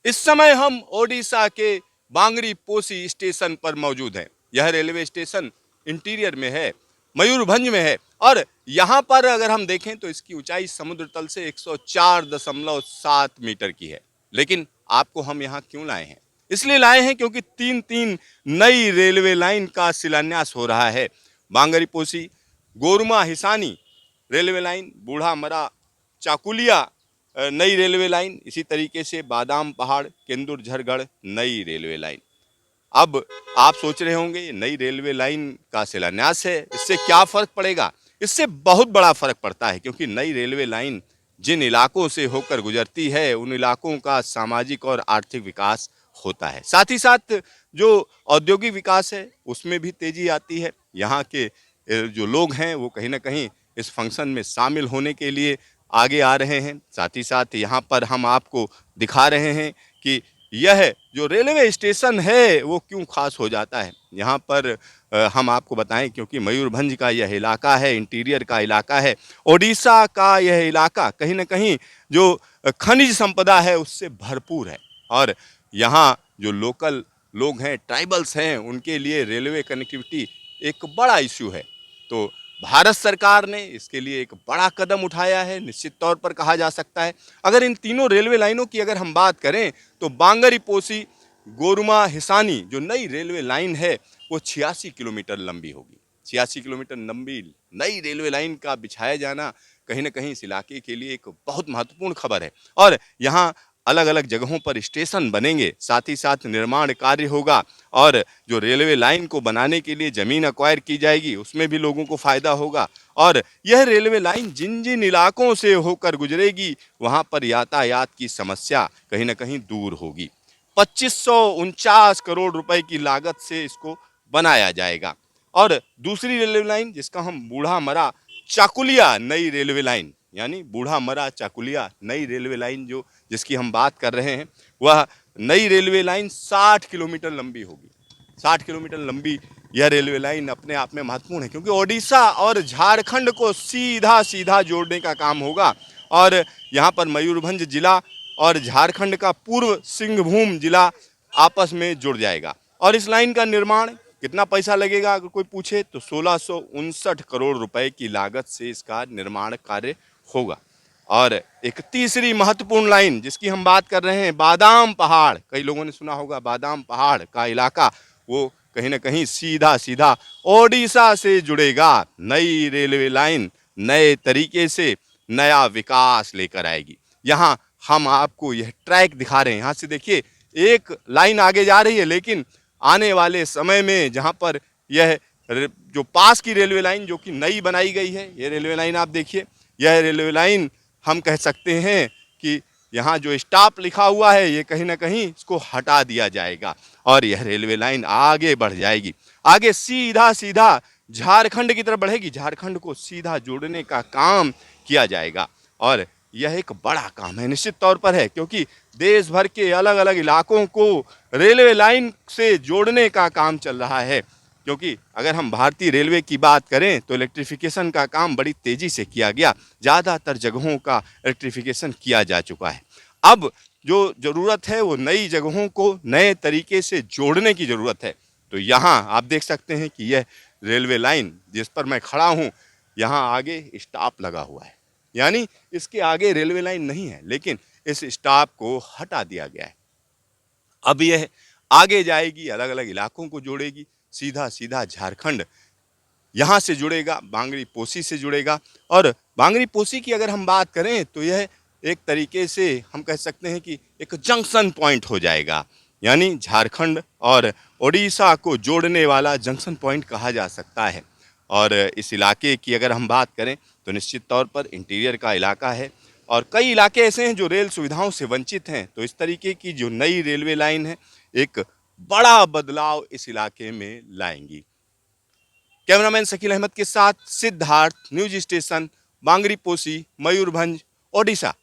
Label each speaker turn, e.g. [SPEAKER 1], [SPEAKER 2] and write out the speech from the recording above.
[SPEAKER 1] इस समय हम ओडिशा के बांगरी पोसी स्टेशन पर मौजूद हैं। यह रेलवे स्टेशन इंटीरियर में है, मयूरभंज में है और यहाँ पर अगर हम देखें तो इसकी ऊंचाई समुद्र तल से 104.7 मीटर की है। लेकिन आपको हम यहाँ क्यों लाए हैं? इसलिए लाए हैं क्योंकि तीन तीन नई रेलवे लाइन का शिलान्यास हो रहा है। बांगरी पोसी, गोरुमा हिसानी रेलवे लाइन, बूढ़ा मरा चाकुलिया नई रेलवे लाइन, इसी तरीके से बादाम पहाड़ केंदुर झरगढ़ नई रेलवे लाइन। अब आप सोच रहे होंगे ये नई रेलवे लाइन का शिलान्यास है, इससे क्या फर्क पड़ेगा? इससे बहुत बड़ा फर्क पड़ता है क्योंकि नई रेलवे लाइन जिन इलाकों से होकर गुजरती है उन इलाकों का सामाजिक और आर्थिक विकास होता है। साथ ही साथ जो औद्योगिक विकास है उसमें भी तेजी आती है। यहाँ के जो लोग हैं वो कहीं ना कहीं इस फंक्शन में शामिल होने के लिए आगे आ रहे हैं। साथ ही साथ यहाँ पर हम आपको दिखा रहे हैं कि यह जो रेलवे स्टेशन है वो क्यों खास हो जाता है। यहाँ पर हम आपको बताएं क्योंकि मयूरभंज का यह इलाका है, इंटीरियर का इलाका है, ओडिशा का यह इलाका कहीं ना कहीं जो खनिज संपदा है उससे भरपूर है और यहाँ जो लोकल लोग हैं, ट्राइबल्स हैं, उनके लिए रेलवे कनेक्टिविटी एक बड़ा इश्यू है। तो भारत सरकार ने इसके लिए एक बड़ा कदम उठाया है, निश्चित तौर पर कहा जा सकता है। अगर इन तीनों रेलवे लाइनों की अगर हम बात करें तो बांगरी पोसी गोरुमा हिसानी जो नई रेलवे लाइन है वो 86 किलोमीटर लंबी होगी। 86 किलोमीटर लंबी नई रेलवे लाइन का बिछाया जाना कहीं ना कहीं इस इलाके के लिए एक बहुत महत्वपूर्ण खबर है और यहाँ अलग अलग जगहों पर स्टेशन बनेंगे, साथ ही साथ निर्माण कार्य होगा और जो रेलवे लाइन को बनाने के लिए ज़मीन अक्वायर की जाएगी उसमें भी लोगों को फ़ायदा होगा और यह रेलवे लाइन जिन जिन इलाकों से होकर गुजरेगी वहाँ पर यातायात की समस्या कहीं ना कहीं दूर होगी। 2549 करोड़ रुपए की लागत से इसको बनाया जाएगा। और दूसरी रेलवे लाइन जिसका हम बूढ़ा मरा चाकुलिया नई रेलवे लाइन यानी बूढ़ा मरा चाकुलिया नई रेलवे लाइन जो जिसकी हम बात कर रहे हैं वह नई रेलवे लाइन 60 किलोमीटर लंबी होगी। 60 किलोमीटर लंबी यह रेलवे लाइन अपने आप में महत्वपूर्ण है क्योंकि ओडिशा और झारखंड को सीधा सीधा जोड़ने का काम होगा और यहाँ पर मयूरभंज जिला और झारखंड का पूर्व सिंहभूम जिला आपस में जुड़ जाएगा। और इस लाइन का निर्माण कितना पैसा लगेगा अगर कोई पूछे तो 1659 करोड़ रुपए की लागत से इसका निर्माण कार्य होगा। और एक तीसरी महत्वपूर्ण लाइन जिसकी हम बात कर रहे हैं बादाम पहाड़, कई लोगों ने सुना होगा बादाम पहाड़ का इलाका, वो कहीं ना कहीं सीधा सीधा ओडिशा से जुड़ेगा। नई रेलवे लाइन नए तरीके से नया विकास लेकर आएगी। यहाँ हम आपको यह ट्रैक दिखा रहे हैं, यहाँ से देखिए एक लाइन आगे जा रही है लेकिन आने वाले समय में जहाँ पर यह जो पास की रेलवे लाइन जो कि नई बनाई गई है, यह रेलवे लाइन आप देखिए, यह रेलवे लाइन हम कह सकते हैं कि यहाँ जो स्टॉप लिखा हुआ है ये कहीं ना कहीं इसको हटा दिया जाएगा और यह रेलवे लाइन आगे बढ़ जाएगी, आगे सीधा सीधा झारखंड की तरफ बढ़ेगी। झारखंड को सीधा जोड़ने का काम किया जाएगा और यह एक बड़ा काम है निश्चित तौर पर है क्योंकि देश भर के अलग अलग इलाकों को रेलवे लाइन से जोड़ने का काम चल रहा है। क्योंकि अगर हम भारतीय रेलवे की बात करें तो इलेक्ट्रिफिकेशन का काम बड़ी तेजी से किया गया, ज़्यादातर जगहों का इलेक्ट्रिफिकेशन किया जा चुका है। अब जो ज़रूरत है वो नई जगहों को नए तरीके से जोड़ने की ज़रूरत है। तो यहाँ आप देख सकते हैं कि यह रेलवे लाइन जिस पर मैं खड़ा हूँ यहाँ आगे स्टॉप लगा हुआ है, यानी इसके आगे रेलवे लाइन नहीं है लेकिन इस स्टॉप को हटा दिया गया है। अब यह आगे जाएगी, अलग अलग इलाकों को जोड़ेगी, सीधा सीधा झारखंड यहाँ से जुड़ेगा, बांगरी पोसी से जुड़ेगा। और बांगरी पोसी की अगर हम बात करें तो यह एक तरीके से हम कह सकते हैं कि एक जंक्शन पॉइंट हो जाएगा, यानी झारखंड और ओडिशा को जोड़ने वाला जंक्शन पॉइंट कहा जा सकता है। और इस इलाके की अगर हम बात करें तो निश्चित तौर पर इंटीरियर का इलाका है और कई इलाके ऐसे हैं जो रेल सुविधाओं से वंचित हैं। तो इस तरीके की जो नई रेलवे लाइन है एक बड़ा बदलाव इस इलाके में लाएंगी। कैमरामैन शकील अहमद के साथ सिद्धार्थ, न्यूज स्टेशन, बांगरी पोसी, मयूरभंज, ओडिशा।